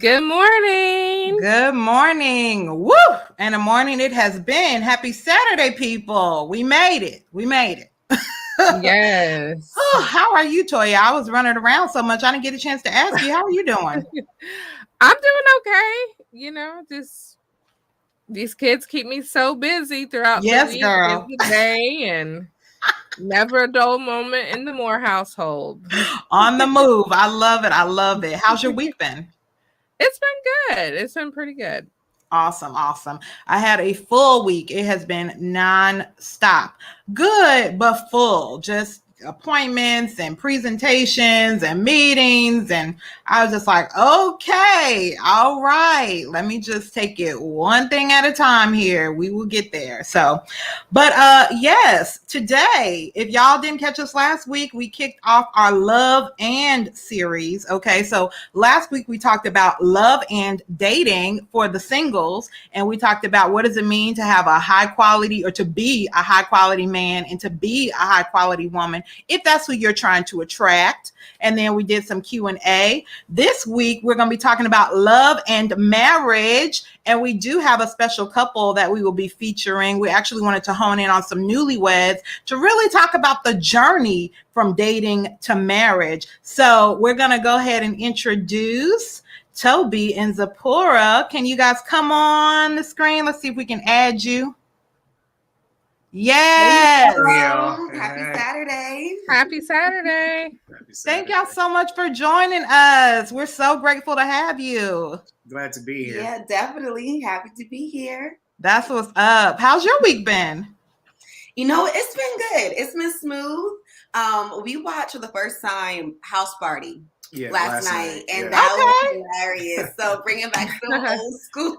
Good morning. Good morning. Woo! And a morning it has been. Happy Saturday, people. We made it. Yes. Oh, how are you, Toya? I was running around so much I didn't get a chance to ask you. How are you doing? I'm doing okay. Just these kids keep me so busy throughout the Yes, week and girl. the day, and never a dull moment in the Moore household. On the move. I love it. How's your week been? It's been good. It's been pretty good. Awesome. I had a full week. It has been non-stop. Good, but full. Just appointments and presentations and meetings. And I was just like, okay, all right. Let me just take it one thing at a time here. We will get there. But yes, today, if y'all didn't catch us last week, we kicked off our Love and series. Okay, so last week we talked about love and dating for the singles, and we talked about what does it mean to have a high quality or to be a high quality man and to be a high quality woman if that's who you're trying to attract. And then we did some Q&A. This week we're going to be talking about love and marriage, and we do have a special couple that we will be featuring. We actually wanted to hone in on some newlyweds to really talk about the journey from dating to marriage. So we're going to go ahead and introduce Toby and Zipporah. Can you guys come on the screen? Let's see if we can add you. Yes. Happy Saturday. Happy Saturday. Thank y'all so much for joining us. We're so grateful to have you. Glad to be here. Yeah, definitely. Happy to be here. That's what's up. How's your week been? You know, it's been good. It's been smooth. We watched for the first time House Party last night, and that was hilarious. So bringing back some old school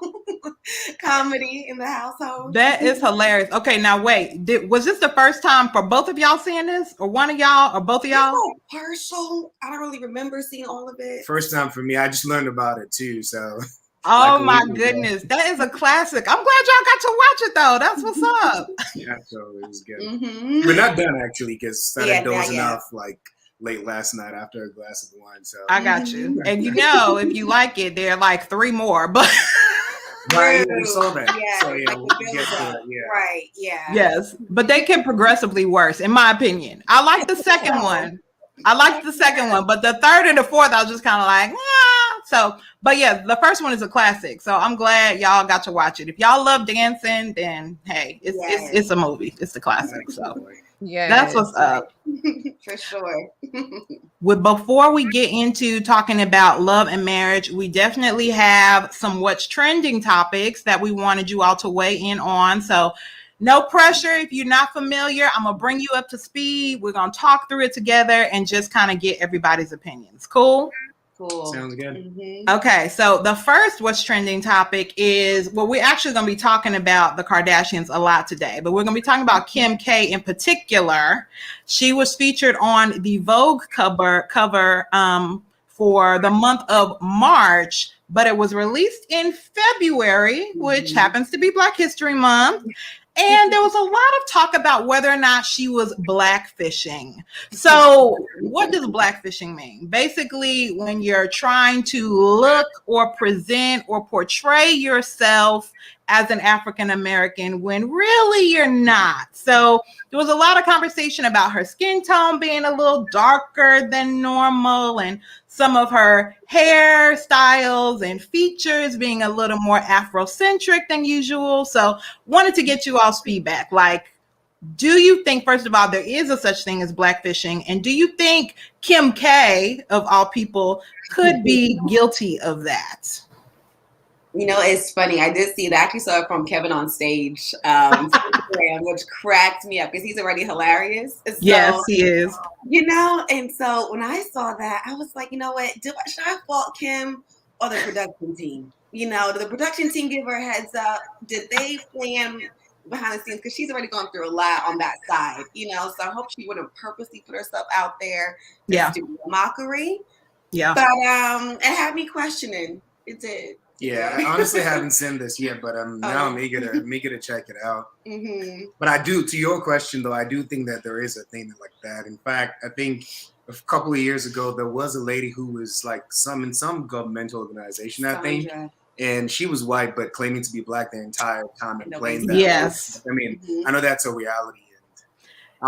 comedy in the household. That is hilarious. Okay, now wait. Was this the first time for both of y'all seeing this, or one of y'all, or both of y'all? Partial. I don't really remember seeing all of it. First time for me. I just learned about it too. So. Oh my goodness, that is a classic. I'm glad y'all got to watch it though. That's what's up. Yeah, so it was good. Mm-hmm. We're not done actually because started dozing off like late last night after a glass of wine. So I got you. And if you like it, there are like 3 more. But right, we saw that. Yeah, so yeah, we'll get to it. Right, yeah. Yes, but they get progressively worse, in my opinion. I like the second one. But the third and the fourth, I was just kind of like, So, but yeah, the first one is a classic. So I'm glad y'all got to watch it. If y'all love dancing, then hey, it's a movie. It's a classic. So yeah, that's what's up. For sure. Before we get into talking about love and marriage, we definitely have some what's trending topics that we wanted you all to weigh in on. So no pressure. If you're not familiar, I'm going to bring you up to speed. We're going to talk through it together and just kind of get everybody's opinions. Cool? Cool. Sounds good. Mm-hmm. Okay, so the first what's trending topic is, we're actually going to be talking about the Kardashians a lot today, but we're going to be talking about Kim K in particular. She was featured on the Vogue cover for the month of March, but it was released in February, which happens to be Black History Month. And there was a lot of talk about whether or not she was blackfishing. So what does blackfishing mean? Basically, when you're trying to look or present or portray yourself as an African American when really you're not. So there was a lot of conversation about her skin tone being a little darker than normal and some of her hairstyles and features being a little more Afrocentric than usual. So wanted to get you all's feedback. Like, do you think, first of all, there is a such thing as blackfishing? And do you think Kim K, of all people, could be guilty of that? You know, it's funny. I did see it. I actually saw it from Kevin on stage, Instagram, which cracked me up because he's already hilarious. So, yes, he is. You know, and so when I saw that, I was like, you know what? Should I fault Kim or the production team? You know, did the production team give her a heads up? Did they plan behind the scenes? Because she's already gone through a lot on that side, you know. So I hope she wouldn't purposely put herself out there to do a mockery. Yeah. But it had me questioning. It did. Yeah, I honestly haven't seen this yet, but now I'm eager to check it out. Mm-hmm. But I do, to your question though, I do think that there is a thing like that. In fact, I think a couple of years ago, there was a lady who was like in some governmental organization, I think. And she was white, but claiming to be black the entire time and playing that. Yes. I mean, I know that's a reality.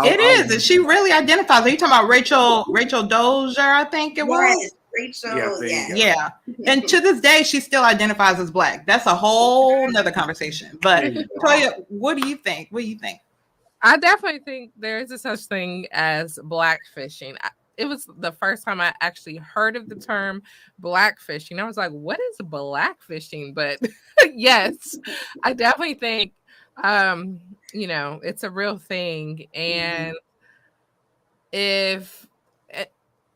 It is. And she really identifies. Are you talking about Rachel Dozier, I think it was? Rachel. Yeah. And to this day, she still identifies as black. That's a whole nother conversation. But Toya, what do you think? I definitely think there is a such thing as blackfishing. It was the first time I actually heard of the term blackfishing. I was like, what is blackfishing? But yes, I definitely think, it's a real thing. And if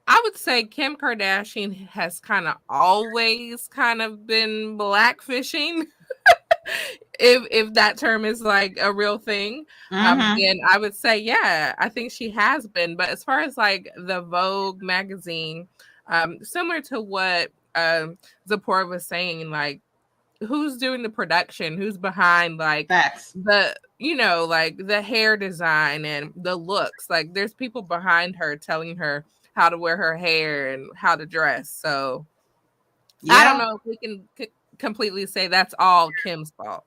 I would say Kim Kardashian has kind of always kind of been blackfishing. If that term is like a real thing. And I would say, yeah, I think she has been. But as far as like the Vogue magazine, similar to what Zipporah was saying, like who's doing the production, who's behind like the hair design and the looks, like there's people behind her telling her how to wear her hair and how to dress. So I don't know if we can completely say that's all Kim's fault.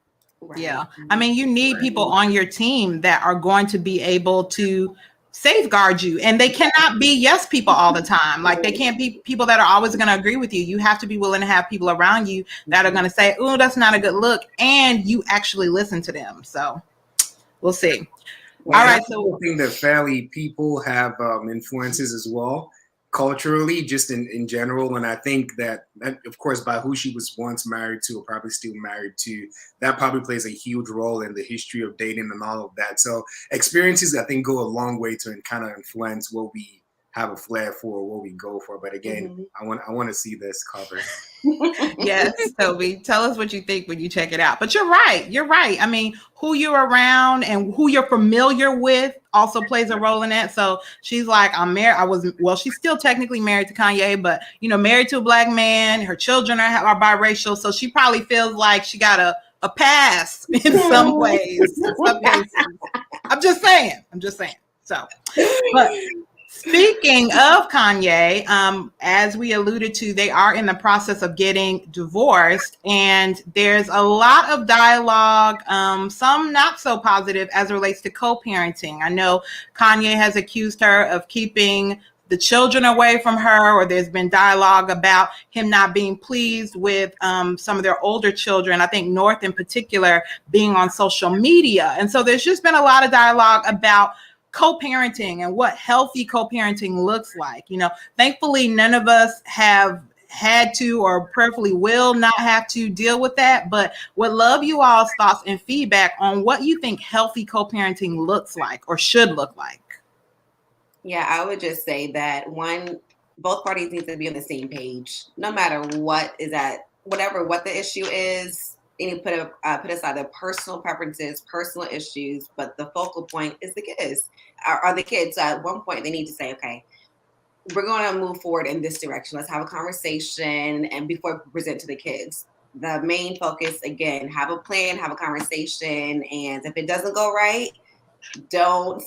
Yeah. I mean, you need people on your team that are going to be able to safeguard you, and they cannot be yes people all the time. Like they can't be people that are always going to agree with you. You have to be willing to have people around you that are going to say, oh, that's not a good look, and you actually listen to them. So we'll see. Well, all right. So I think that fairly people have influences as well, culturally, just in general. And I think that, of course, by who she was once married to or probably still married to, that probably plays a huge role in the history of dating and all of that. So experiences, I think, go a long way to kind of influence what we have a flair for, what we go for. But again, I want to see this cover. Yes, Toby, tell us what you think when you check it out. But you're right. I mean, who you're around and who you're familiar with also plays a role in that. So she's like, I'm married. She's still technically married to Kanye, but married to a black man. Her children are biracial, so she probably feels like she got a pass in some ways. In some cases. I'm just saying. So, but speaking of Kanye, as we alluded to, they are in the process of getting divorced, and there's a lot of dialogue, some not so positive as it relates to co-parenting. I know Kanye has accused her of keeping the children away from her, or there's been dialogue about him not being pleased with some of their older children, I think North in particular, being on social media. And so there's just been a lot of dialogue about co-parenting and what healthy co-parenting looks like. Thankfully, none of us have had to or prayerfully will not have to deal with that, but would love you all's thoughts and feedback on what you think healthy co-parenting looks like or should look like. Yeah, I would just say that both parties need to be on the same page, no matter what the issue is. You need to put aside their personal preferences, personal issues, but the focal point is the kids. Are the kids at one point they need to say, okay, we're going to move forward in this direction. Let's have a conversation, and before we present to the kids, the main focus again, have a plan, have a conversation, and if it doesn't go right, don't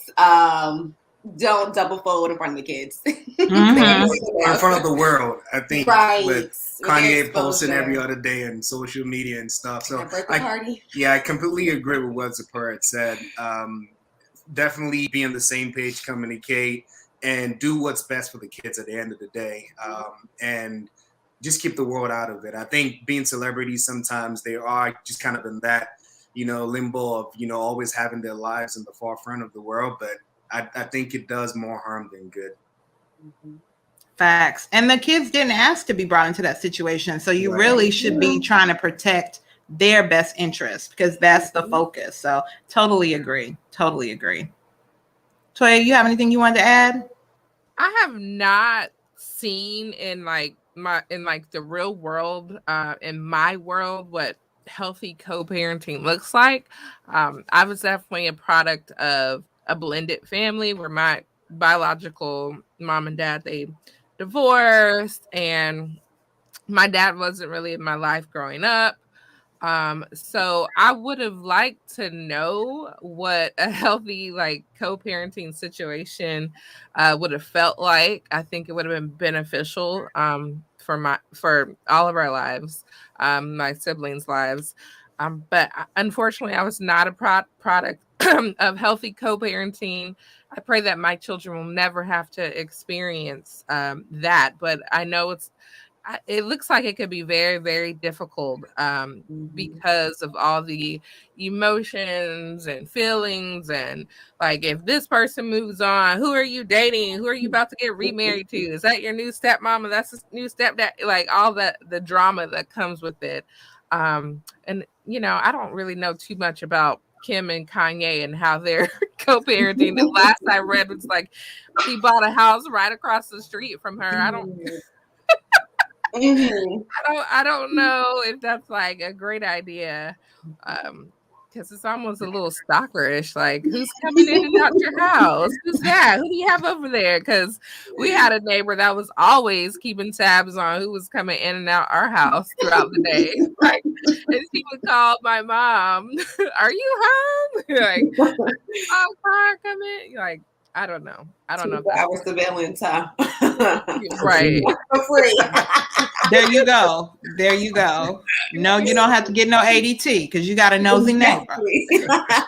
double fold in front of the kids. In front of the world, I think. Right. With Kanye posting every other day on social media and stuff. So I completely agree with what Zipporah said. Definitely be on the same page, communicate, and do what's best for the kids at the end of the day. And just keep the world out of it. I think being celebrities, sometimes they are just kind of in that, limbo of, always having their lives in the forefront of the world. But I think it does more harm than good. Facts. And the kids didn't ask to be brought into that situation. So you really should be trying to protect their best interest, because that's the focus. So totally agree. Toya, you have anything you wanted to add? I have not seen in the real world, in my world, what healthy co-parenting looks like. I was definitely a product of a blended family where my biological mom and dad, they divorced, and my dad wasn't really in my life growing up. So I would have liked to know what a healthy like co-parenting situation would have felt like. I think it would have been beneficial for all of our lives, my siblings' lives. But unfortunately, I was not a product of healthy co-parenting. I pray that my children will never have to experience that. But I know it looks like it could be very, very difficult because of all the emotions and feelings. And like, if this person moves on, who are you dating? Who are you about to get remarried to? Is that your new stepmama? That's a new stepdad? Like all the drama that comes with it. And, I don't really know too much about Kim and Kanye and how they're co-parenting. The last I read was like he bought a house right across the street from her. I don't know if that's like a great idea. Because it's almost a little stalkerish. Like, who's coming in and out your house? Who's that? Who do you have over there? Because we had a neighbor that was always keeping tabs on who was coming in and out our house throughout the day. Like, and she would call my mom, "Are you home?" Like, "Oh, car coming." Like, I don't know. I don't know. Our surveillance, huh? Right. For free. There you go. There you go. No, you don't have to get no ADT because you got a nosy neighbor.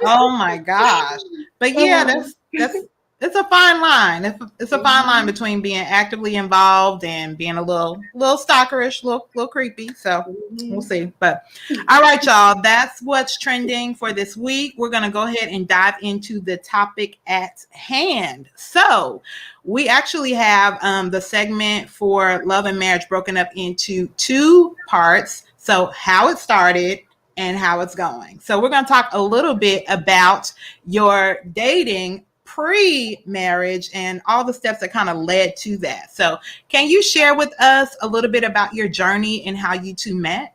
Oh my gosh. But yeah, that's it's a fine line. It's a fine line between being actively involved and being a little stalkerish, little creepy. So we'll see. But all right, y'all, that's what's trending for this week. We're gonna go ahead and dive into the topic at hand. So we actually have the segment for love and marriage broken up into 2 parts. So how it started and how it's going. So we're going to talk a little bit about your dating pre-marriage and all the steps that kind of led to that. So can you share with us a little bit about your journey and how you two met?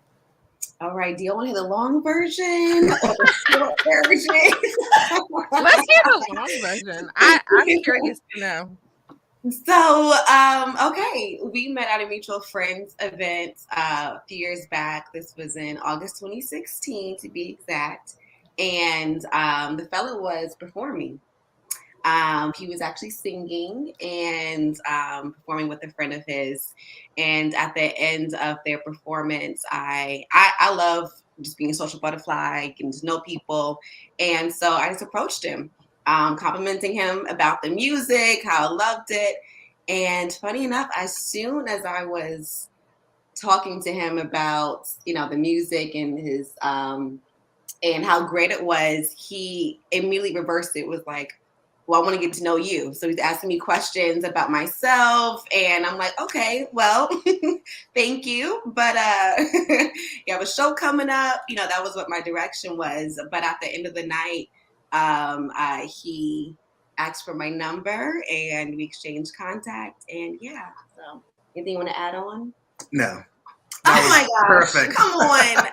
All right. Do you want to hear the long version or the short version? Let's hear the long version. I'm curious to know. So, okay, we met at a mutual friends event a few years back. This was in August 2016, to be exact. And the fellow was performing. He was actually singing and performing with a friend of his. And at the end of their performance, I love just being a social butterfly, getting to know people. And so I just approached him, complimenting him about the music, how I loved it. And funny enough, as soon as I was talking to him about, the music and his and how great it was, he immediately reversed it. Was like, well, I want to get to know you. So he's asking me questions about myself. And I'm like, okay, well, thank you. But you have a show coming up. That was what my direction was. But at the end of the night, he asked for my number and we exchanged contact. And yeah, so anything you want to add on? No. Oh my gosh. Perfect. Come on.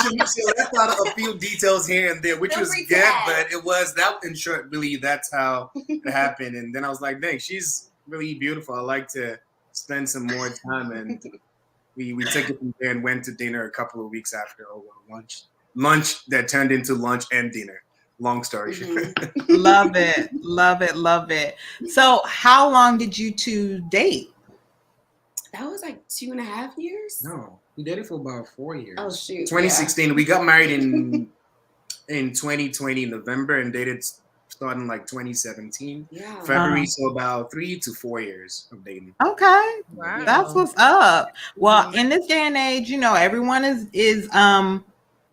to me, so I thought of a few details here and there, which was good, but it was that in short, really, that's how it happened. And then I was like, dang, she's really beautiful. I like to spend some more time. And we took it from there and went to dinner a couple of weeks after lunch that turned into lunch and dinner. Long story short. Love it. Love it. Love it. So how long did you two date? That was like 2.5 years. No, we dated for about 4 years. Oh shoot! 2016. Yeah. We got married in 2020 November and dated starting like 2017 February. So about 3 to 4 years of dating. Okay, wow. That's what's up. Well, in this day and age, everyone is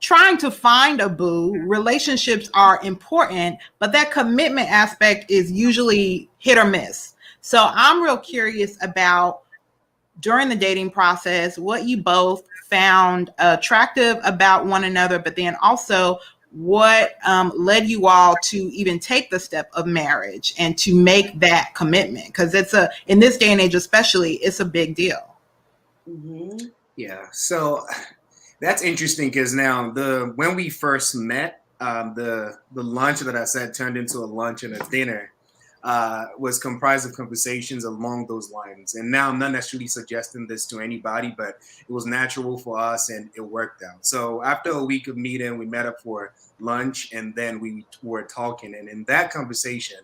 trying to find a boo. Relationships are important, but that commitment aspect is usually hit or miss. So I'm real curious about, during the dating process, what you both found attractive about one another, but then also what led you all to even take the step of marriage and to make that commitment, because in this day and age especially, it's a big deal. Mm-hmm. Yeah, so that's interesting because now when we first met, the lunch that I said turned into a lunch and a dinner. was comprised of conversations along those lines. And now I'm not necessarily suggesting this to anybody, but it was natural for us and it worked out. So after a week of meeting, we met up for lunch and then we were talking. And in that conversation,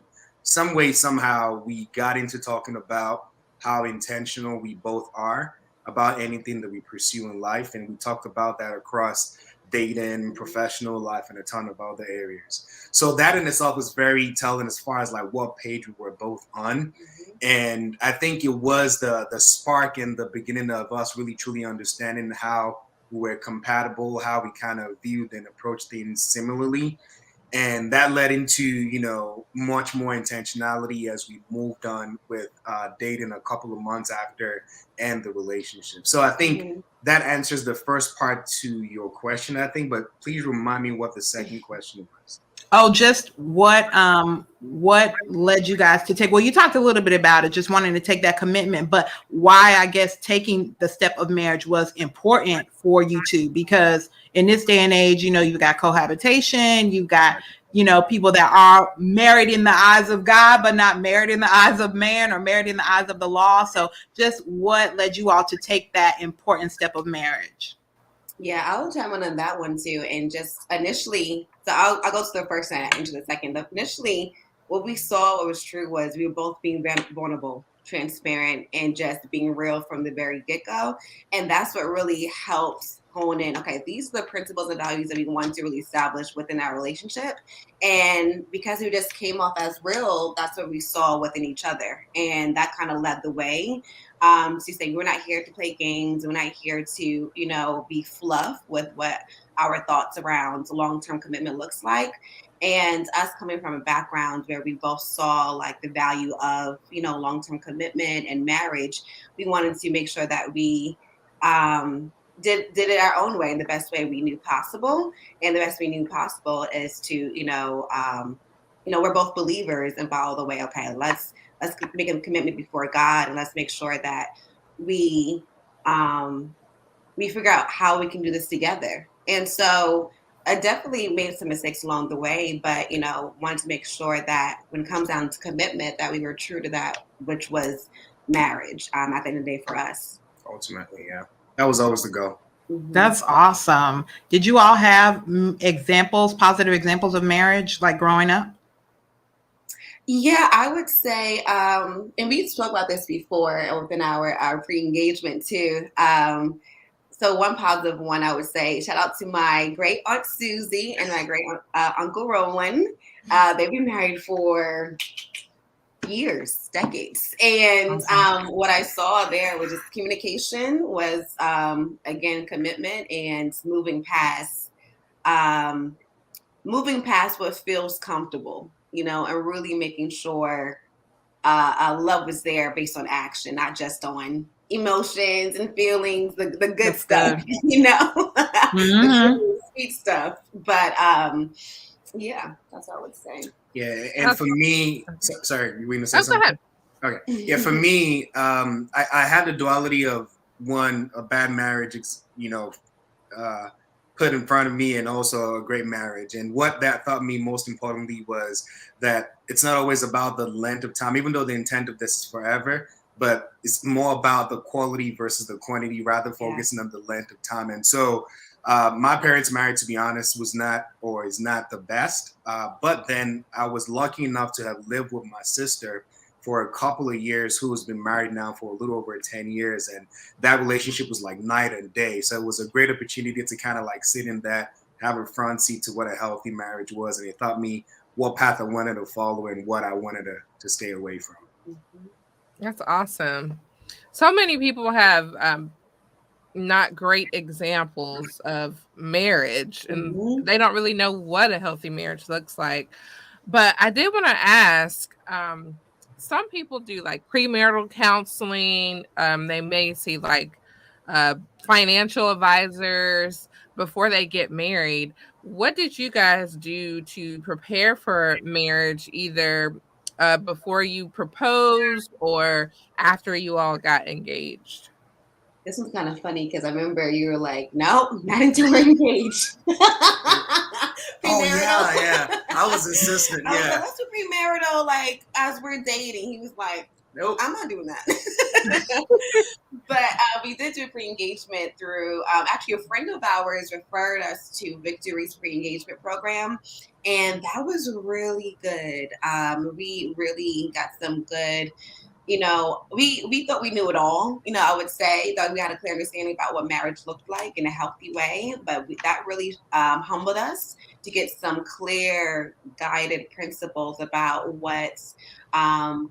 some way, somehow, we got into talking about how intentional we both are about anything that we pursue in life. And we talked about that across dating, professional life, and a ton of other areas. So that in itself was very telling as far as like what page we were both on. And I think it was the spark in the beginning of us really truly understanding how we were compatible, how we kind of viewed and approached things similarly. And that led into, you know, much more intentionality as we moved on with dating a couple of months after and the relationship. So I think that answers the first part to your question, I think, but please remind me what the second question was. Oh, just what led you guys to take, well, you talked a little bit about it, just wanting to take that commitment, but why, I guess, taking the step of marriage was important for you two, because in this day and age, you know, you've got cohabitation, you've got, you know, people that are married in the eyes of God, but not married in the eyes of man or married in the eyes of the law. So just what led you all to take that important step of marriage? Yeah, I'll chime in on that one too. And just initially, so I'll go to the first and into the second. Initially, what we saw, what was true, was we were both being vulnerable, transparent, and just being real from the very get-go. And that's what really helps hone in, okay, these are the principles and values that we want to really establish within our relationship. And because we just came off as real, that's what we saw within each other. And that kind of led the way. So you say, we're not here to play games. We're not here to, you know, be fluff with what our thoughts around long-term commitment looks like. And us coming from a background where we both saw like the value of, you know, long-term commitment and marriage, we wanted to make sure that we did it our own way, in the best way we knew possible. And the best we knew possible is to, you know, we're both believers and follow the way, okay, let's make a commitment before God, and let's make sure that we figure out how we can do this together. And so I definitely made some mistakes along the way, but, you know, wanted to make sure that when it comes down to commitment, that we were true to that, which was marriage at the end of the day for us. Ultimately, yeah. That was always the goal. That's awesome. Did you all have examples, positive examples of marriage, like growing up? Yeah, I would say, and we spoke about this before within our pre-engagement too. So one positive one, I would say, shout out to my great Aunt Susie and my great Uncle Roland. They've been married for years, decades. And what I saw there was just communication, was, again, commitment, and moving past what feels comfortable, you know, and really making sure love was there based on action, not just on emotions and feelings, the good That's stuff, good. You know, the sweet stuff. But yeah, that's what I would say. Yeah, and for me, sorry, you were going to say something? Go ahead. Okay. Yeah, for me, I had the duality of, one, a bad marriage, you know, put in front of me, and also a great marriage. And what that taught me most importantly was that it's not always about the length of time, even though the intent of this is forever, but it's more about the quality versus the quantity, rather focusing on the length of time. And so my parents' marriage, to be honest, was not, or is not, the best. But then I was lucky enough to have lived with my sister for a couple of years, who has been married now for a little over 10 years. And that relationship was like night and day. So it was a great opportunity to kind of like sit in that, have a front seat to what a healthy marriage was. And it taught me what path I wanted to follow and what I wanted to stay away from. That's awesome. So many people have not great examples of marriage, and they don't really know what a healthy marriage looks like. But I did want to ask, some people do like premarital counseling. They may see like financial advisors before they get married. What did you guys do to prepare for marriage, either before you proposed or after you all got engaged? This was kind of funny because I remember you were like, "Nope, not until we're engaged." Oh yeah. I was insistent. I was Yeah. like, let's do premarital, like as we're dating. He was like, Nope. I'm not doing that. But we did do pre-engagement through, actually a friend of ours referred us to Victory's pre-engagement program. And that was really good. We really got some good, we thought we knew it all. I would say that we had a clear understanding about what marriage looked like in a healthy way, but that really humbled us to get some clear guided principles about what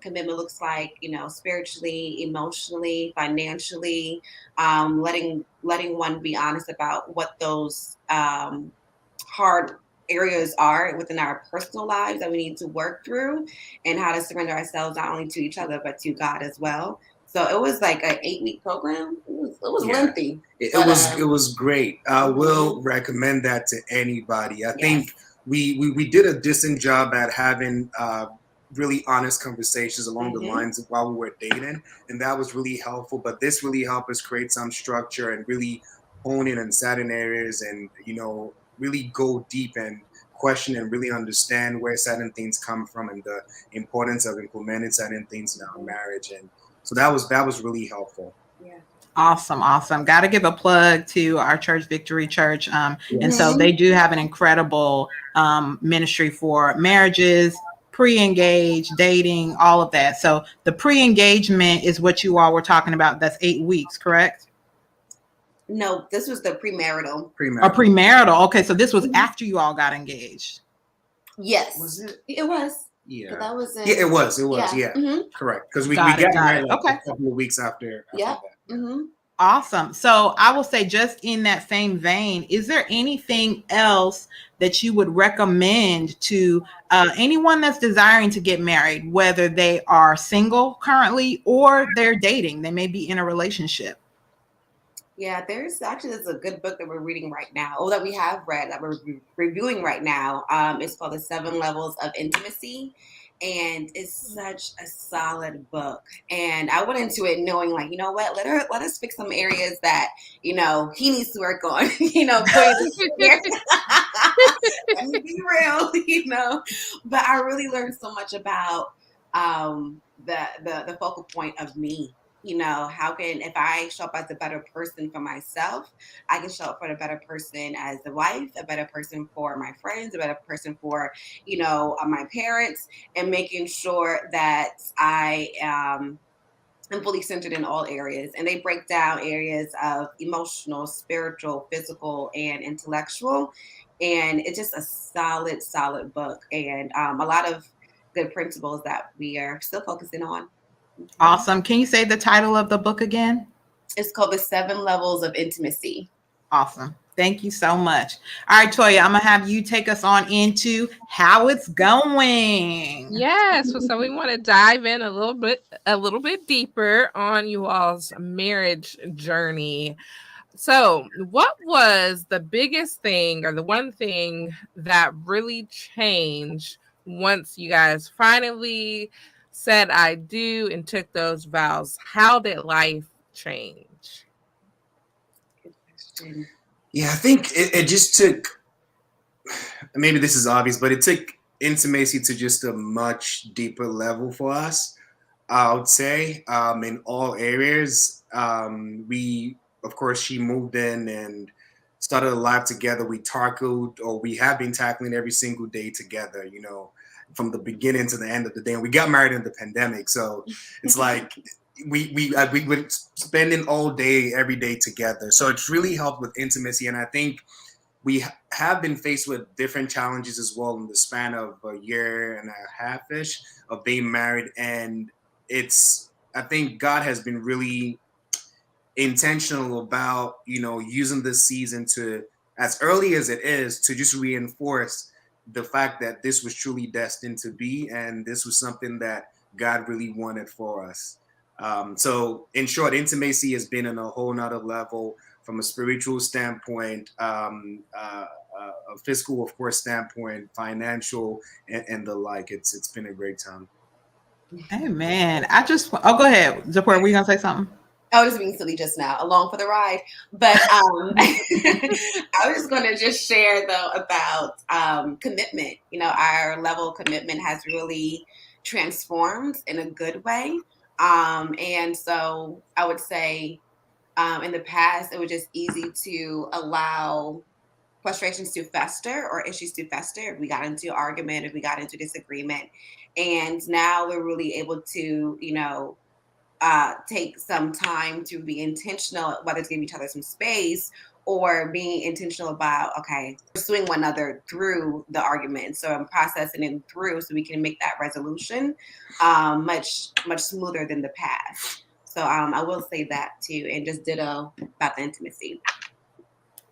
commitment looks like, spiritually, emotionally, financially, letting one be honest about what those hard areas are within our personal lives that we need to work through, and how to surrender ourselves not only to each other but to God as well. So it was like an 8-week program. It was lengthy. It was great. I will recommend that to anybody. I think we did a decent job at having really honest conversations along the lines of while we were dating, and that was really helpful. But this really helped us create some structure and really hone in on certain areas, and really go deep and question and really understand where certain things come from and the importance of implementing certain things in our marriage. And so that was really helpful. Yeah. Awesome. Got to give a plug to our church, Victory Church. And so they do have an incredible ministry for marriages, pre-engaged, dating, all of that. So the pre-engagement is what you all were talking about. That's 8 weeks, correct? No, this was the premarital. Premarital. Okay, so this was after you all got engaged. Yes. Was it? It was. Yeah. That was it was. Yeah. Correct. Because we got married a couple of weeks after yeah. that. Awesome. So I will say, just in that same vein, is there anything else that you would recommend to anyone that's desiring to get married, whether they are single currently or they're dating? They may be in a relationship. Yeah, there's a good book that we're reading right now, or that we have read, that we're reviewing right now. It's called The 7 Levels of Intimacy. And it's such a solid book. And I went into it knowing, like, let us fix some areas that, he needs to work on, let me be real, But I really learned so much about the focal point of me. If I show up as a better person for myself, I can show up for a better person as a wife, a better person for my friends, a better person for, my parents, and making sure that I am fully centered in all areas. And they break down areas of emotional, spiritual, physical, and intellectual. And it's just a solid book, and a lot of good principles that we are still focusing on. Awesome. Can you say the title of the book again? It's called The 7 Levels of Intimacy. Awesome. Thank you so much. All right, Toya, I'm going to have you take us on into how it's going. Yes. So we want to dive in a little bit deeper on you all's marriage journey. So what was the biggest thing, or the one thing that really changed once you guys finally said I do and took those vows? How did life change? Good question. Yeah, I think it just took, maybe this is obvious, but it took intimacy to just a much deeper level for us, I would say, in all areas. Of course, she moved in and started a life together. We have been tackling every single day together, from the beginning to the end of the day. And we got married in the pandemic. So it's like we were spending all day, every day together. So it's really helped with intimacy. And I think we have been faced with different challenges as well in the span of a year and a half-ish of being married. And I think God has been really intentional about, using this season to, as early as it is, to just reinforce the fact that this was truly destined to be, and this was something that God really wanted for us. So in short, intimacy has been on a whole nother level from a spiritual standpoint, a fiscal, of course, standpoint, financial, and the like. It's been a great time. Amen. Go ahead, Zipporah, were you going to say something? I was being silly just now, along for the ride. But I was going to just share, though, about commitment. Our level of commitment has really transformed in a good way. And so I would say in the past, it was just easy to allow frustrations to fester or issues to fester if we got into an argument, if we got into disagreement. And now we're really able to, take some time to be intentional, whether it's giving each other some space or being intentional about, okay, pursuing one another through the argument. So I'm processing it through so we can make that resolution much smoother than the past. So I will say that too, and just ditto about the intimacy.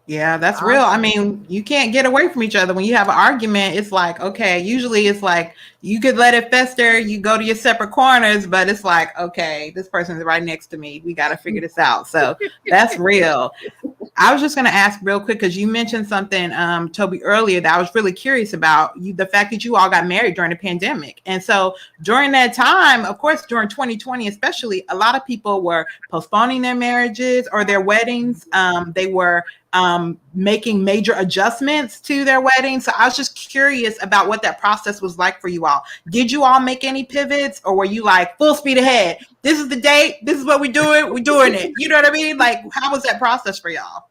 Yeah, that's real. I mean, you can't get away from each other. When you have an argument, it's like, okay, usually it's like you could let it fester, you go to your separate corners, but it's like, okay, this person is right next to me. We got to figure this out. So that's real. I was just going to ask real quick, because you mentioned something, Toby, earlier that I was really curious about, the fact that you all got married during the pandemic. And so during that time, of course, during 2020, especially, a lot of people were postponing their marriages or their weddings. They were making major adjustments to their wedding. So I was just curious about what that process was like for you all. Did you all make any pivots, or were you like full speed ahead? This is the date. This is what we're doing. We're doing it. You know what I mean? Like, how was that process for y'all?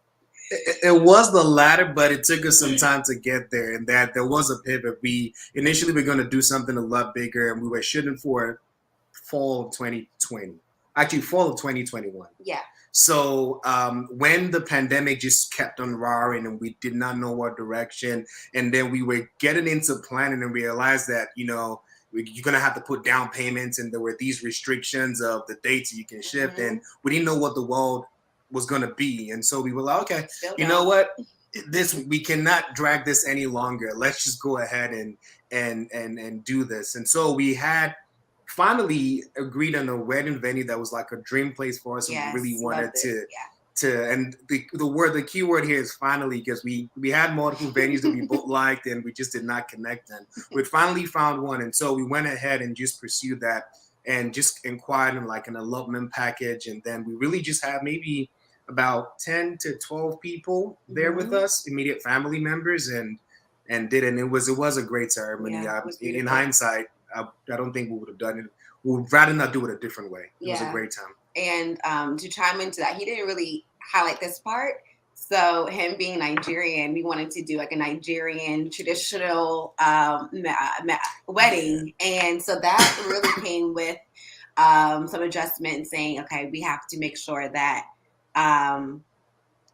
It was the latter, but it took us some time to get there, and that there was a pivot. We initially were going to do something a lot bigger, and we were shooting for fall of 2020. Actually, fall of 2021. Yeah. So when the pandemic just kept on roaring and we did not know what direction, and then we were getting into planning and realized that, you're going to have to put down payments, and there were these restrictions of the dates you can shift, and we didn't know what the world was going to be. And so we were like, okay, know what? We cannot drag this any longer. Let's just go ahead and do this. And so we had finally agreed on a wedding venue that was like a dream place for us. Yes, and we really wanted to and the key word here is finally, because we had multiple venues that we both liked, and we just did not connect them. We finally found one, and so we went ahead and just pursued that and just inquired in like an elopement package. And then we really just had maybe about 10 to 12 people there with us, immediate family members, and did it. And it was a great ceremony. Yeah, in hindsight, I don't think we would have done it. We would rather not do it a different way. It was a great time. And to chime into that, he didn't really highlight this part. So him being Nigerian, we wanted to do like a Nigerian traditional wedding. And so that really came with some adjustments, saying, okay, we have to make sure that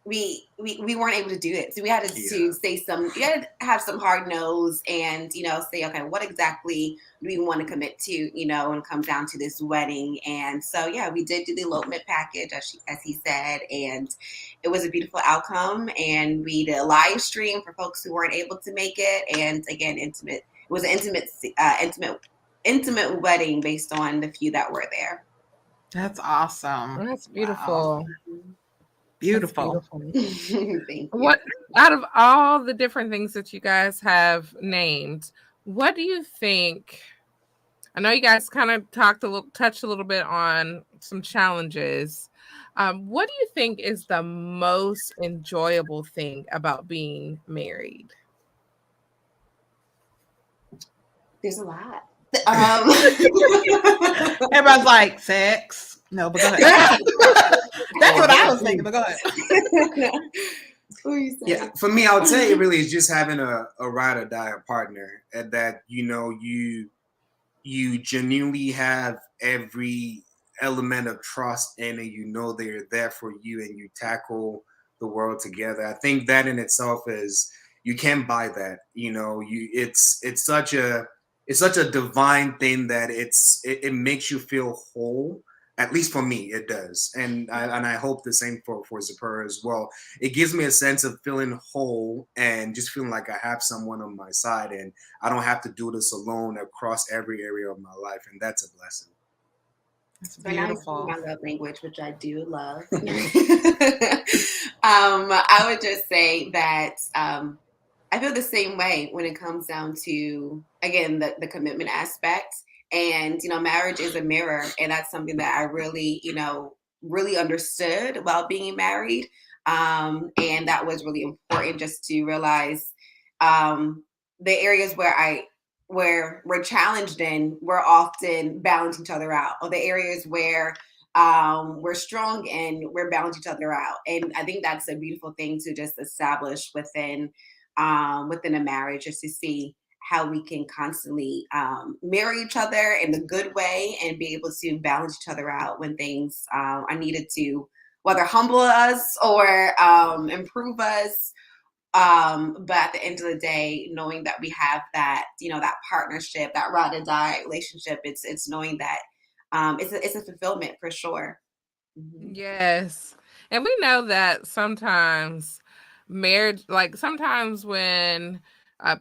we weren't able to do it. So we had to say we had to have some hard nose and, say, okay, what exactly do we want to commit to, when it comes down to this wedding. And so, we did do the elopement package, as he said, and it was a beautiful outcome. And we did a live stream for folks who weren't able to make it. And again, it was an intimate wedding based on the few that were there. That's awesome. That's beautiful. Wow. Beautiful. Thank you. What, out of all the different things that you guys have named, what do you think? I know you guys kind of touched a little bit on some challenges. What do you think is the most enjoyable thing about being married? There's a lot. Everybody's like, sex. No, but go ahead. That's what I was thinking, but go ahead. Yeah, for me, I would say it really is just having a ride or die partner, and that you genuinely have every element of trust in it. They're there for you, and you tackle the world together. I think that in itself is, you can't buy that. It's such a divine thing that it makes you feel whole. At least for me, it does. And I hope the same for Zipporah as well. It gives me a sense of feeling whole and just feeling like I have someone on my side, and I don't have to do this alone across every area of my life. And that's a blessing. It's beautiful. My love language, which I do love. I would just say that I feel the same way when it comes down to, again, the commitment aspect. And, marriage is a mirror. And that's something that I really, really understood about being married. And that was really important, just to realize the areas where we're challenged in, we're often balance each other out, or the areas where we're strong and we're balance each other out. And I think that's a beautiful thing to just establish within a marriage, just to see how we can constantly mirror each other in a good way and be able to balance each other out when things are needed to, whether humble us or improve us. But at the end of the day, knowing that we have that, that partnership, that ride or die relationship, it's knowing that it's a fulfillment for sure. Mm-hmm. Yes. And we know that sometimes marriage, like sometimes when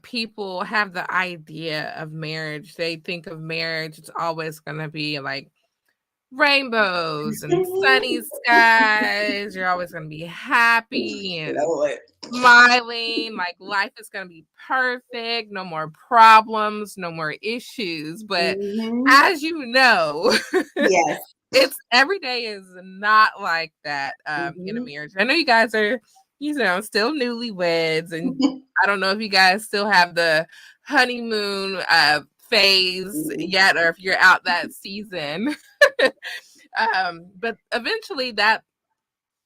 people have the idea of marriage, they think of marriage, it's always going to be like rainbows and sunny skies. You're always going to be happy and smiling, like life is going to be perfect, no more problems, no more issues. But as you know, yes, it's every day is not like that in a marriage. I know you guys are, still newlyweds, and I don't know if you guys still have the honeymoon phase yet, or if you're out that season. But eventually that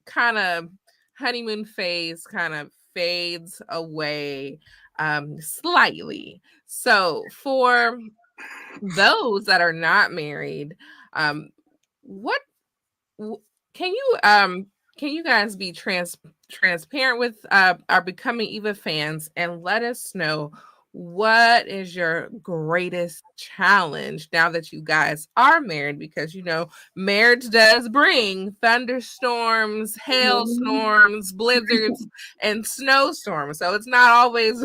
kind of honeymoon phase kind of fades away slightly. So for those that are not married, what can you guys be transparent with our Becoming Eva fans and let us know what is your greatest challenge now that you guys are married? Because marriage does bring thunderstorms, hailstorms, blizzards, and snowstorms. So it's not always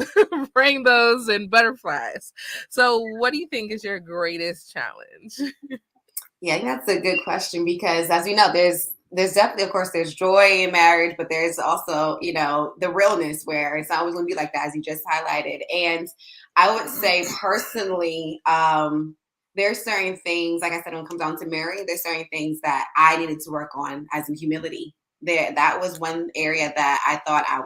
rainbows and butterflies. So what do you think is your greatest challenge? Yeah, I think that's a good question, because as we know, there's definitely, of course, there's joy in marriage, but there's also, the realness where it's not always going to be like that, as you just highlighted. And I would say personally, there's certain things, like I said, when it comes down to marrying, there's certain things that I needed to work on, as in humility. That was one area that I thought I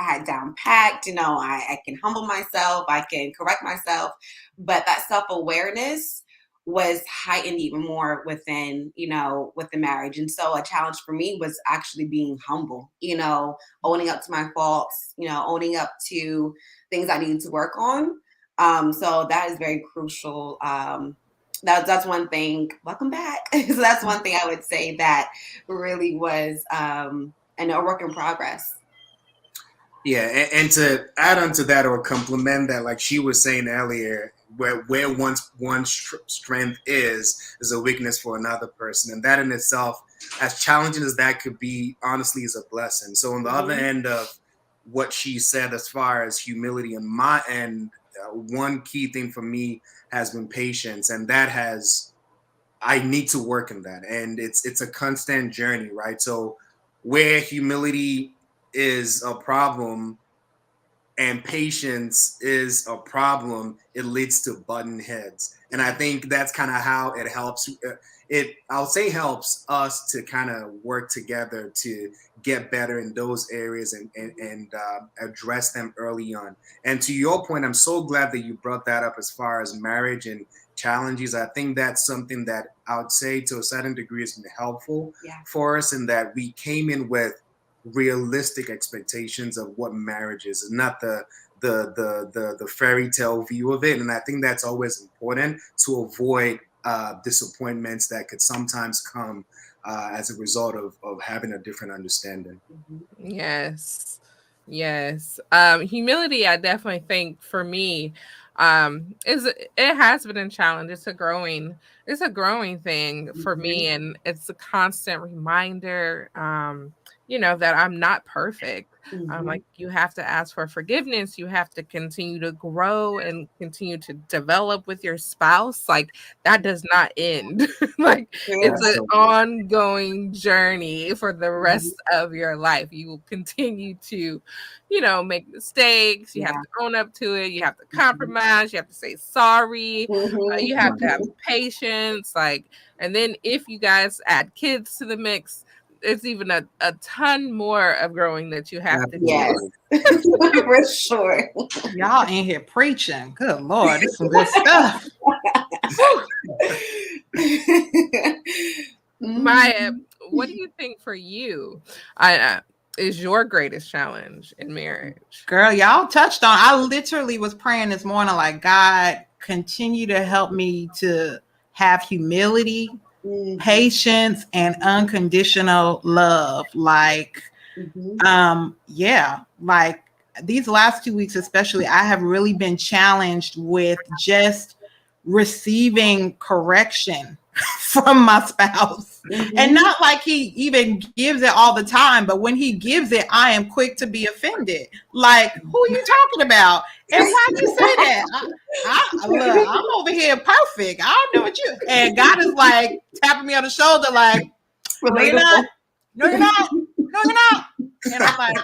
had down packed. I can humble myself, I can correct myself, but that self-awareness was heightened even more within the marriage. And so a challenge for me was actually being humble, owning up to my faults, owning up to things I needed to work on. So that is very crucial. That's one thing. Welcome back. So that's one thing I would say that really was a work in progress. Yeah, and to add on to that, or complement that, like she was saying earlier, where one's strength is a weakness for another person, and that in itself, as challenging as that could be, honestly is a blessing. So on the other end of what she said, as far as humility on my end, one key thing for me has been patience, and I need to work in that, and it's a constant journey, right? So where humility is a problem and patience is a problem, it leads to button heads. And I think that's kind of how it helps. I'll say helps us to kind of work together to get better in those areas and address them early on. And to your point, I'm so glad that you brought that up as far as marriage and challenges. I think that's something that I would say to a certain degree has been helpful for us, in that we came in with realistic expectations of what marriage is, and not the fairy tale view of it. And I think that's always important to avoid disappointments that could sometimes come as a result of having a different understanding. Yes. Humility, I definitely think for me, it has been a challenge. It's a growing thing for me, and it's a constant reminder, that I'm not perfect. Like, you have to ask for forgiveness. You have to continue to grow and continue to develop with your spouse. Like, that does not end. Like, it's an ongoing journey for the rest of your life. You will continue to, make mistakes. You have to own up to it. You have to compromise. You have to say sorry. You have to have patience. Like, and then if you guys add kids to the mix, it's even a ton more of growing that you have to do. Yes, for sure. Y'all in here preaching. Good Lord, this is some good stuff. Maya, what do you think for you is your greatest challenge in marriage? Girl, y'all touched on. I literally was praying this morning, like, God, continue to help me to have humility, patience, and unconditional love. Like, like these last 2 weeks, especially, I have really been challenged with just receiving correction from my spouse. And not like he even gives it all the time, but when he gives it, I am quick to be offended. Like, who are you talking about? And why do you say that? Look, I'm over here perfect. I don't know what you. And God is like tapping me on the shoulder, like, no, you're not. No, you're not. No, you're not. And I'm like,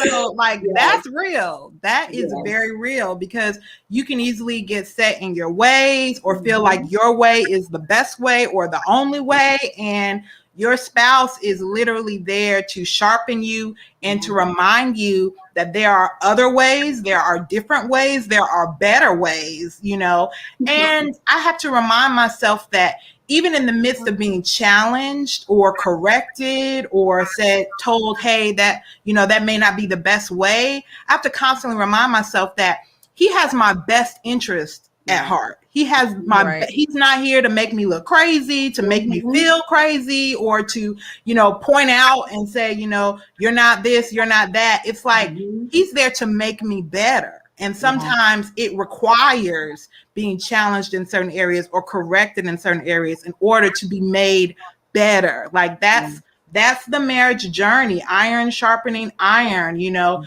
so like that's real. That is very real, because you can easily get set in your ways or feel like your way is the best way or the only way. And your spouse is literally there to sharpen you and to remind you that there are other ways, there are different ways, there are better ways, you know. And I have to remind myself that even in the midst of being challenged or corrected or told, hey, that, you know, that may not be the best way, I have to constantly remind myself that he has my best interest at heart. He has he's not here to make me look crazy, to make me feel crazy, or to, you know, point out and say, you know, you're not this, you're not that. It's like, he's there to make me better. And sometimes it requires being challenged in certain areas or corrected in certain areas in order to be made better. Like that's the marriage journey, iron sharpening iron, you know,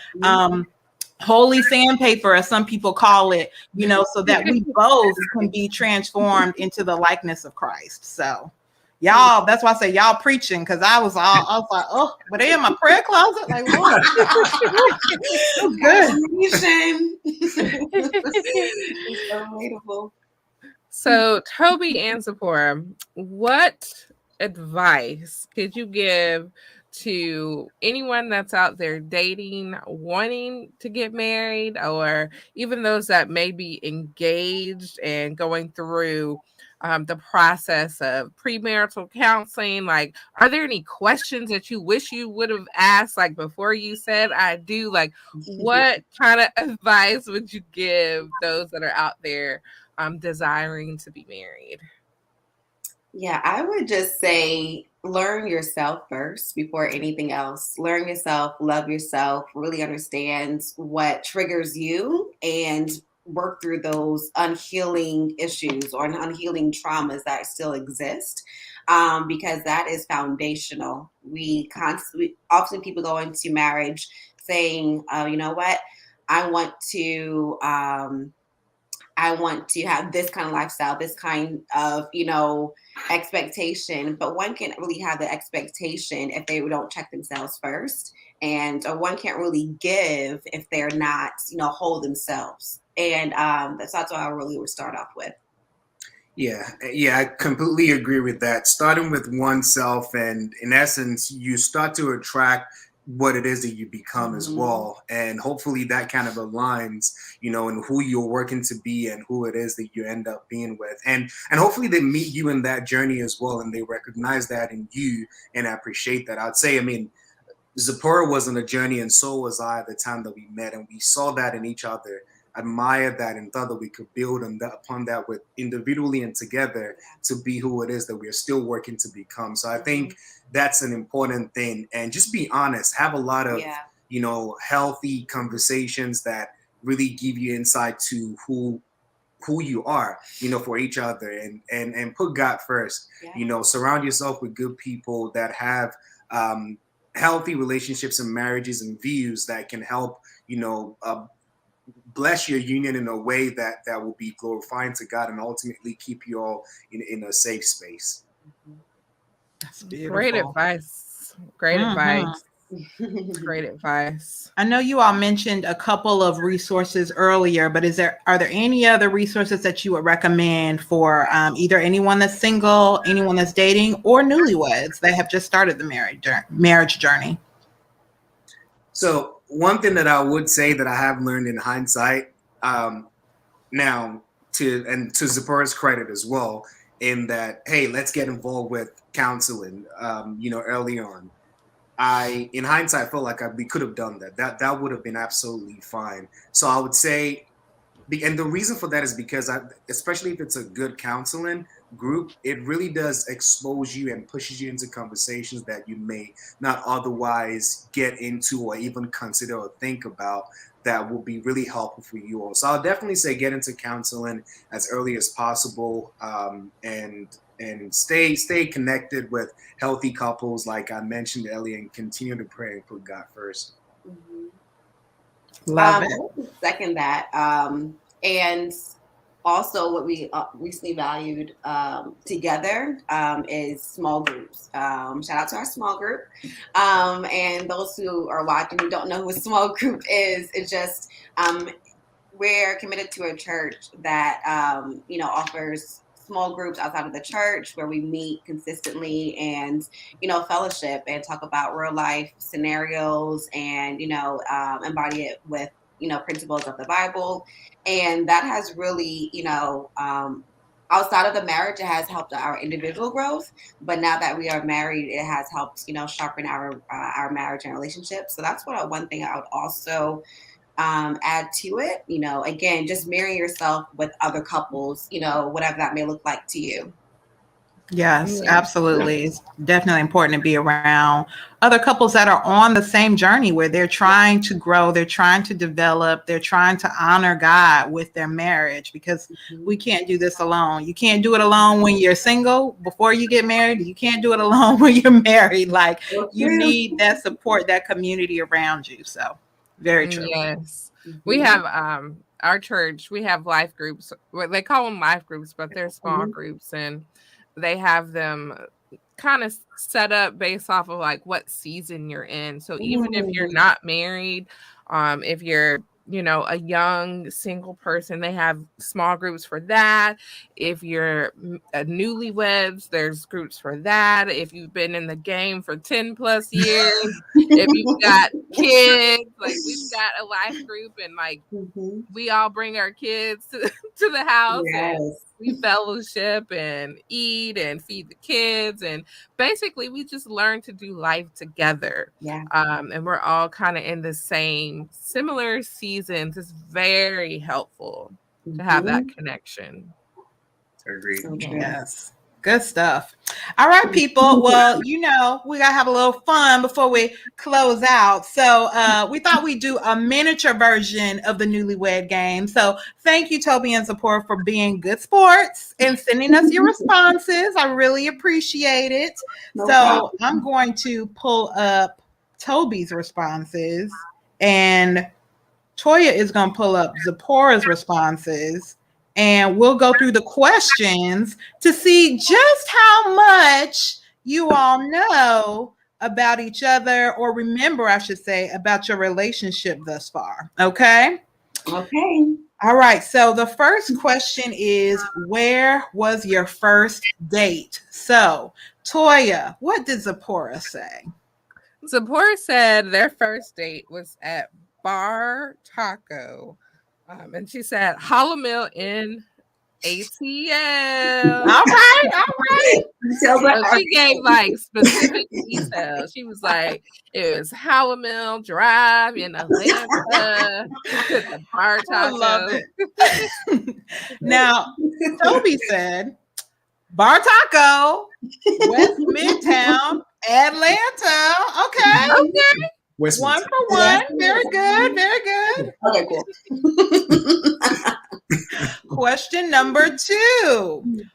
holy sandpaper, as some people call it, you know, so that we both can be transformed into the likeness of Christ. So y'all, that's why I say y'all preaching, because I was like, oh, but they in my prayer closet, like, Lord, good. It's so relatable. So, Toby and Sephora, what advice could you give to anyone that's out there dating, wanting to get married, or even those that may be engaged and going through the process of premarital counseling? Like, are there any questions that you wish you would have asked, like, before you said I do? Like, what kind of advice would you give those that are out there desiring to be married? Yeah, I would just say learn yourself first before anything else. Learn yourself, love yourself, really understand what triggers you, and work through those unhealing issues or unhealing traumas that still exist, because that is foundational. Often people go into marriage saying, you know what, I want to have this kind of lifestyle, this kind of, you know, expectation. But one can't really have the expectation if they don't check themselves first. Or one can't really give if they're not, you know, whole themselves. And that's what I really would start off with. Yeah, I completely agree with that. Starting with oneself, and in essence, you start to attract what it is that you become as well. And hopefully that kind of aligns, you know, in who you're working to be and who it is that you end up being with. And hopefully they meet you in that journey as well, and they recognize that in you and appreciate that. I'd say, I mean, Zipporah was on a journey, and so was I at the time that we met, and we saw that in each other, admired that, and thought that we could build upon that with individually and together to be who it is that we are still working to become. So I think that's an important thing. And just be honest, have a lot of, you know, healthy conversations that really give you insight to who you are, you know, for each other, and put God first. You know, surround yourself with good people that have healthy relationships and marriages and views that can help, you know, bless your union in a way that will be glorifying to God and ultimately keep you all in a safe space. That's beautiful. Great advice. Great advice. Great advice. I know you all mentioned a couple of resources earlier, but are there any other resources that you would recommend for either anyone that's single, anyone that's dating, or newlyweds that have just started the marriage journey? So one thing that I would say that I have learned in hindsight, now to Zipporah's credit as well, in that, hey, let's get involved with counseling, early on. In hindsight, felt like we could have done that. That would have been absolutely fine. So I would say, and the reason for that is because especially if it's a good counseling group, it really does expose you and pushes you into conversations that you may not otherwise get into or even consider or think about, that will be really helpful for you all. So I'll definitely say get into counseling as early as possible, and stay connected with healthy couples, like I mentioned earlier, and continue to pray and put God first. Love it. I would second that. And also what we recently valued together is small groups. Shout out to our small group. And those who are watching who don't know who a small group is, it's just we're committed to a church that offers small groups outside of the church where we meet consistently and fellowship and talk about real life scenarios and embody it with principles of the Bible. And that has really outside of the marriage, it has helped our individual growth, but now that we are married, it has helped sharpen our marriage and relationship. So that's one thing I would also add to it. Again, just marrying yourself with other couples, whatever that may look like to you. Yes, absolutely. It's definitely important to be around other couples that are on the same journey where they're trying to grow, they're trying to develop, they're trying to honor God with their marriage, because we can't do this alone. You can't do it alone when you're single before you get married. You can't do it alone when you're married. Like, you need that support, that community around you. So very true. Yes. We have our church, we have life groups. Well, they call them life groups, but they're small groups, and they have them kind of set up based off of like what season you're in. So even if you're not married, if you're a young single person, they have small groups for that. If you're a newlyweds, there's groups for that. If you've been in the game for 10 plus years, if you've got kids, like we've got a life group, and like we all bring our kids to the house. Yes. And we fellowship and eat and feed the kids, and basically we just learn to do life together. Yeah. And we're all kind of in the same similar seasons. It's very helpful to have that connection. Agreed. Yes. Good stuff. All right, people. Well, we got to have a little fun before we close out. So we thought we'd do a miniature version of the Newlywed Game. So thank you, Toby and Zipporah, for being good sports and sending us your responses. I really appreciate it. So I'm going to pull up Toby's responses, and Toya is going to pull up Zipporah's responses. And we'll go through the questions to see just how much you all know about each other, or remember, I should say, about your relationship thus far. Okay? Okay. All right. So the first question is, where was your first date? So, Toya, what did Zipporah say? Zipporah said their first date was at Bar Taco. And she said, Hollow Mill in ATL. All right. So she gave like specific details. She was like, it was Hollow Mill Drive in Atlanta to the Bar Taco. I love it. Now, Toby said, Bar Taco, West Midtown, Atlanta. Okay. One for one. Very good. Very good. Okay, cool. Question number 2. Who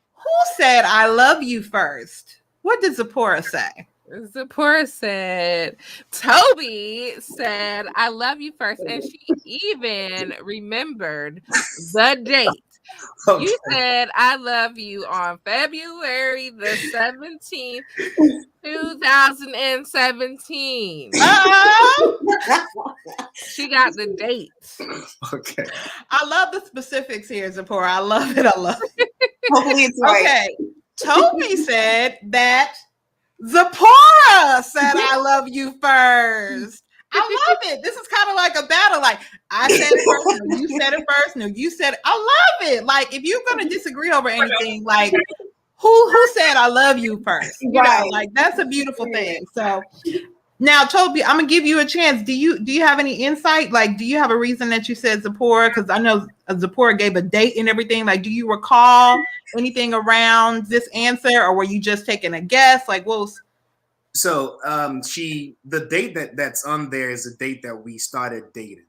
said I love you first? What did Zipporah say? Zipporah said, Toby said, I love you first. And she even remembered the date Okay. You said I love you on February the 17th, 2017. She got the date. Okay. I love the specifics here, Zipporah. I love it. I love it. Hopefully it's right. Okay. Toby said that Zipporah said I love you first. I love it. This is kind of like a battle. Like, I said it first, no, you said it first, no, you said it. I love it. Like, if you're gonna disagree over anything, like who said I love you first? You know, like that's a beautiful thing. So now, Toby, I'm gonna give you a chance. Do you have any insight? Like, do you have a reason that you said Zipporah? Because I know Zipporah gave a date and everything. Like, do you recall anything around this answer, or were you just taking a guess? Like, what was? So, the date that's on there is the date that we started dating.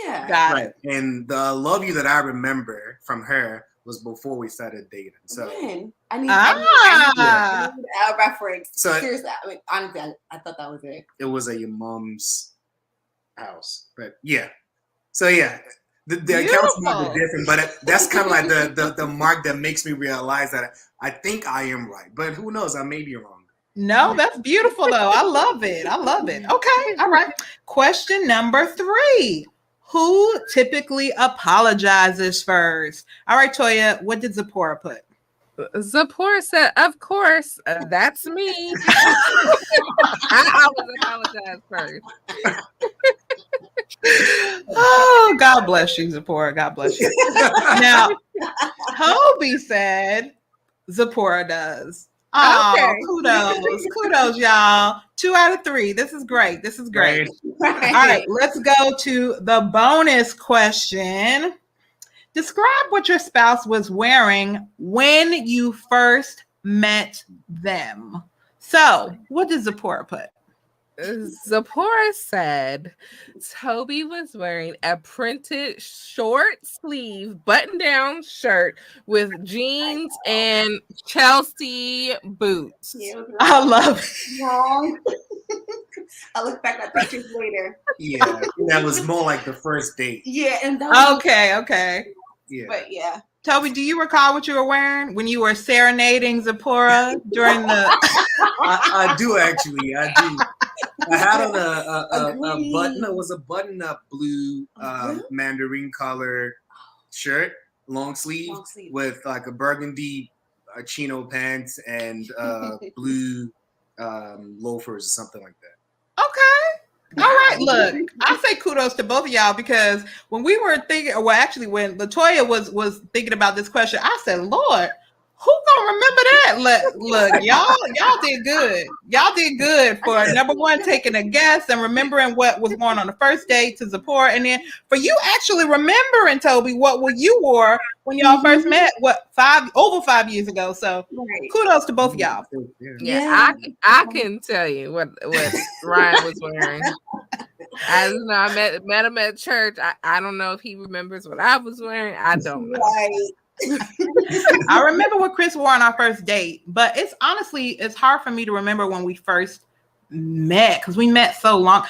Yeah, got it. And the love you that I remember from her was before we started dating. So I need a reference. So seriously, I mean, honestly, I thought that was it. It was at your mom's house, but yeah. So yeah, the accounts might be different, but that's kind of like the mark that makes me realize that I think I am right, but who knows? I may be wrong. No, that's beautiful though. I love it. I love it. Okay. All right. Question number 3. Who typically apologizes first? All right, Toya, what did Zipporah put? Zipporah said, of course, that's me. I always apologize first. Oh, God bless you, Zipporah. God bless you. Now, Toby said Zipporah does. Oh, okay. Kudos, y'all. 2 out of 3. This is great. Right. All right, let's go to the bonus question. Describe what your spouse was wearing when you first met them. So, what did Zipporah put? Zipporah said Toby was wearing a printed short sleeve button down shirt with jeans and Chelsea boots. Yeah, I love it. I'll look back at pictures later. Yeah, that was more like the first date. Yeah, and okay. Yeah. But yeah. Toby, do you recall what you were wearing when you were serenading Zipporah during the? I do actually. I do. I had on a button. It was a button-up blue mandarin color shirt, long sleeve, with like a burgundy chino pants and blue loafers or something like that. Okay. All right, look, I say kudos to both of y'all because when we were thinking, well, actually, when LaToya was thinking about this question, I said, Lord, who gonna remember that? Look, y'all did good. Y'all did good for number one, taking a guess and remembering what was going on the first date to Zipporah, and then for you actually remembering, Toby, what you wore when y'all first met, over 5 years ago. So kudos to both of y'all. Yeah, I can tell you what Ryan was wearing. I don't know. I met him at church. I don't know if he remembers what I was wearing. I don't know. I remember what Chris wore on our first date, but it's hard for me to remember when we first met because we met so long.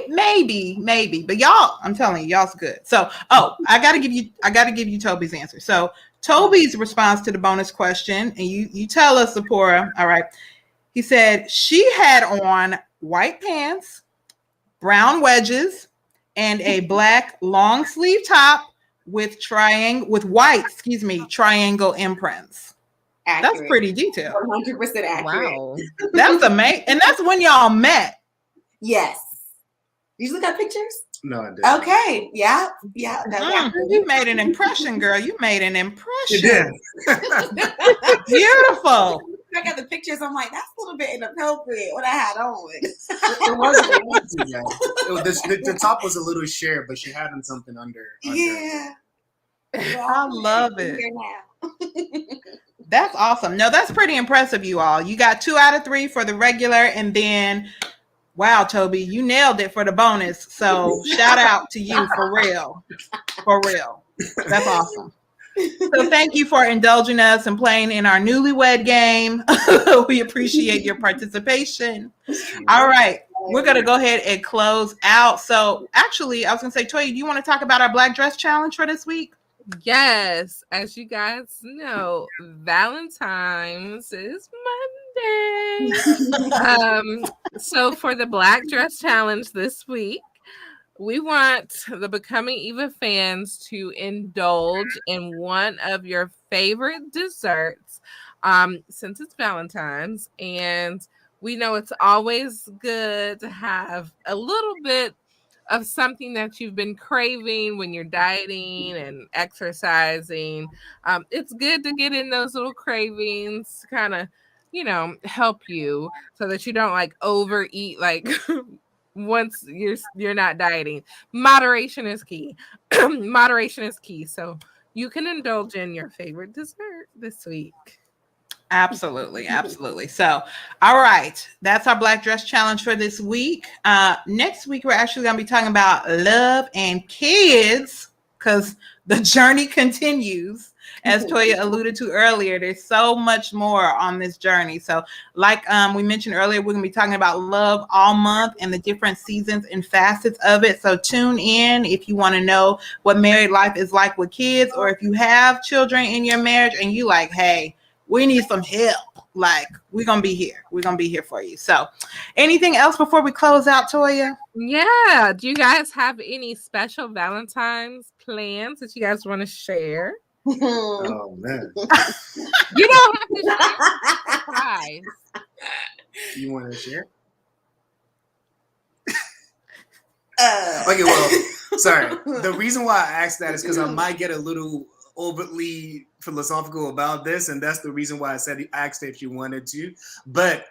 Maybe, but y'all, I'm telling you, y'all's good. So, I gotta give you Toby's answer. So Toby's response to the bonus question, and you tell us, Zipporah. All right, he said she had on white pants, brown wedges, and a black long sleeve top with triangle imprints. Accurate. That's pretty detailed. 100% accurate. Wow. That's amazing. And that's when y'all met. Yes. You look at pictures? No, I didn't. Okay. Yeah. You made an impression, girl. You made an impression. You did. Beautiful. I got the pictures. I'm like, that's a little bit inappropriate what I had on. It wasn't. The top was a little sheer, but she had on something under. Yeah. I love it. That's awesome. No, that's pretty impressive, you all. You got 2 out of 3 for the regular, and then, wow, Toby, you nailed it for the bonus. So shout out to you for real. For real. That's awesome. So thank you for indulging us and playing in our newlywed game. We appreciate your participation. All right. We're going to go ahead and close out. So actually, I was going to say, Toya, do you want to talk about our Black Dress Challenge for this week? Yes, as you guys know, Valentine's is Monday. So for the Black Dress Challenge this week, we want the Becoming Eva fans to indulge in one of your favorite desserts, since it's Valentine's, and we know it's always good to have a little bit of something that you've been craving when you're dieting and exercising. It's good to get in those little cravings to kind of, help you so that you don't like overeat like once you're not dieting. Moderation is key. Moderation is key. So you can indulge in your favorite dessert this week. Absolutely. Absolutely. So, all right. That's our Black Dress Challenge for this week. Next week, we're actually going to be talking about love and kids because the journey continues. As Toya alluded to earlier, there's so much more on this journey. So like we mentioned earlier, we're going to be talking about love all month and the different seasons and facets of it. So tune in if you want to know what married life is like with kids, or if you have children in your marriage and you like, hey, we need some help. Like, we're going to be here. We're going to be here for you. So anything else before we close out, Toya? Yeah. Do you guys have any special Valentine's plans that you guys want to share? Oh, man. You don't have to share. Surprise. You want to share? Okay, well, sorry. The reason why I asked that is because I might get a little overtly philosophical about this, and that's the reason why I asked if you wanted to. But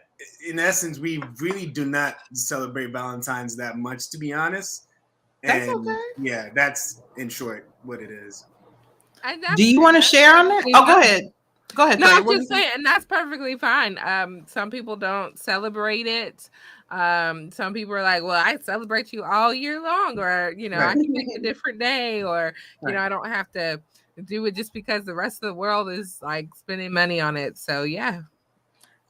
in essence, we really do not celebrate Valentine's that much, to be honest. That's And okay. yeah, that's in short what it is. Do you want to share on that? Oh, go ahead. Go ahead. No, I'm just saying, and that's perfectly fine. Some people don't celebrate it. Some people are like, well, I celebrate you all year long, or, I can pick a different day, or, I don't have to do it just because the rest of the world is like spending money on it. So yeah.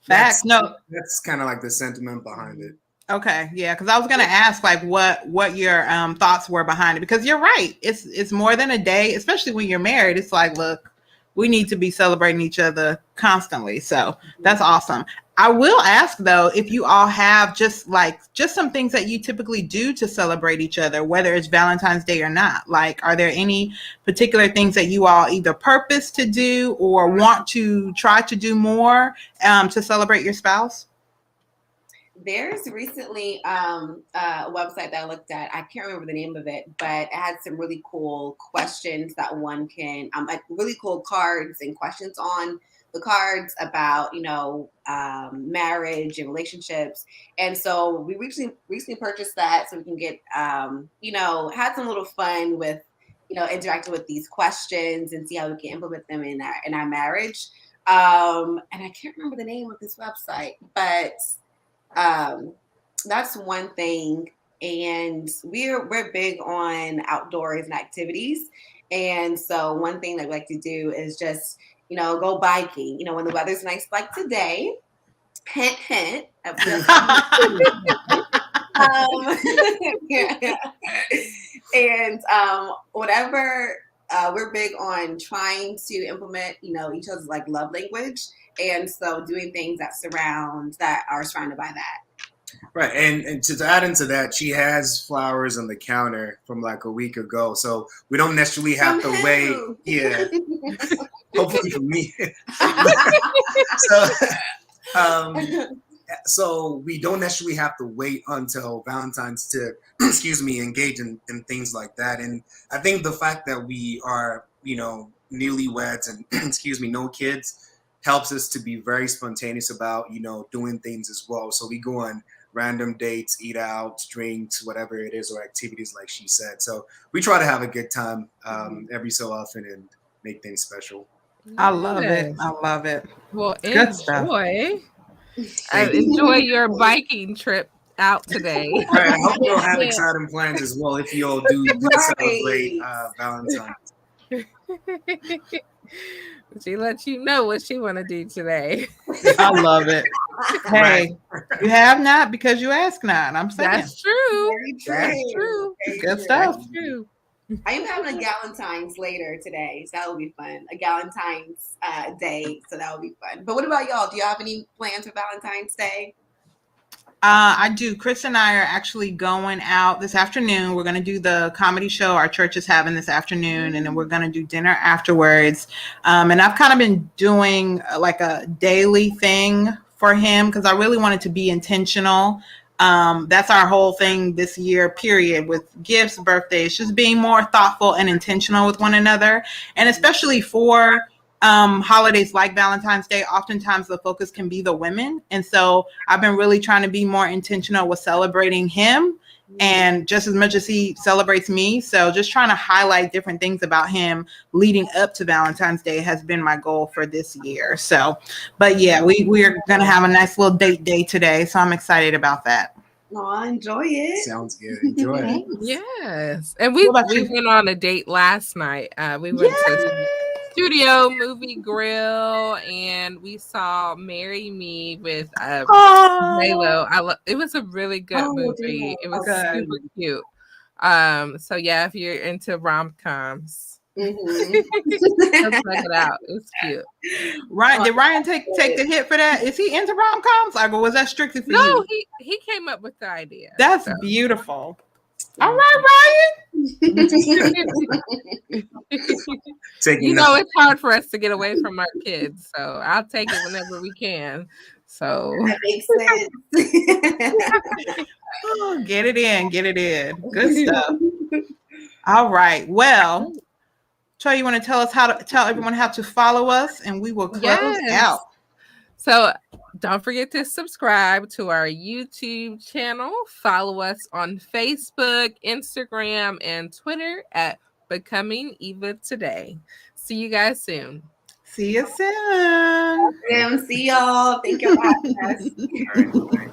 Facts. That's kind of like the sentiment behind it. Okay, yeah, because I was gonna ask like what your thoughts were behind it, because you're right. It's more than a day, especially when you're married. It's like, look, we need to be celebrating each other constantly. So that's awesome. I will ask though, if you all have just some things that you typically do to celebrate each other, whether it's Valentine's Day or not. Like, are there any particular things that you all either purpose to do or want to try to do more to celebrate your spouse? There's recently a website that I looked at. I can't remember the name of it, but it had some really cool questions that one can, like really cool cards and questions on the cards about, marriage and relationships. And so we recently purchased that so we can get, had some little fun with, interacting with these questions and see how we can implement them in our marriage. And I can't remember the name of this website, but that's one thing. And we're big on outdoors and activities. And so one thing that we like to do is just, go biking, when the weather's nice like today. Hint, hint. And whatever, we're big on trying to implement, each other's like love language. And so doing things that are surrounded by that. Right. And to add into that, she has flowers on the counter from like a week ago. So we don't necessarily have to wait. Yeah. Hopefully for me. So we don't necessarily have to wait until Valentine's to, engage in things like that. And I think the fact that we are, newlyweds and, no kids helps us to be very spontaneous about, doing things as well. So we go on random dates, eat out, drinks, whatever it is, or activities like she said. So we try to have a good time every so often and make things special. I love it. I love it. Well, enjoy your biking trip out today. Right, I hope you'll have exciting plans as well if you all do celebrate Valentine's. She let you know what she want to do today. I love it. Hey, you have not because you ask not. I'm saying that's true. Very true. That's true. Good stuff. That's true. I am having a Galentine's later today, so that will be fun. A Galentine's day, so that will be fun. But what about y'all? Do you have any plans for Valentine's Day? I do. Chris and I are actually going out this afternoon. We're going to do the comedy show our church is having this afternoon, and then we're going to do dinner afterwards. And I've kind of been doing like a daily thing for him because I really wanted to be intentional. That's our whole thing this year, period, with gifts, birthdays, just being more thoughtful and intentional with one another. And especially for holidays like Valentine's Day, oftentimes the focus can be the women. And so I've been really trying to be more intentional with celebrating him and just as much as he celebrates me. So just trying to highlight different things about him leading up to Valentine's Day has been my goal for this year. So, but yeah, we're going to have a nice little date day today. So I'm excited about that. Oh, enjoy it. Sounds good. Enjoy it. Yes. And we went on a date last night. We went to Studio Movie Grill, and we saw "Marry Me" with J-Lo. It was a really good movie. It was super cute. So yeah, if you're into rom-coms, check it out. It's cute. Right? Did Ryan take the hit for that? Is he into rom-coms? Like, or was that strictly for you? No, he came up with the idea. That's beautiful. All right, Ryan. It's hard for us to get away from our kids, so I'll take it whenever we can. So that makes sense. Oh, get it in. Good stuff. All right. Well, Troy, you want to tell everyone how to follow us, and we will close out. So don't forget to subscribe to our YouTube channel. Follow us on Facebook, Instagram, and Twitter at Becoming Eva Today. See you guys soon. See you soon. See y'all. Thank you for having us.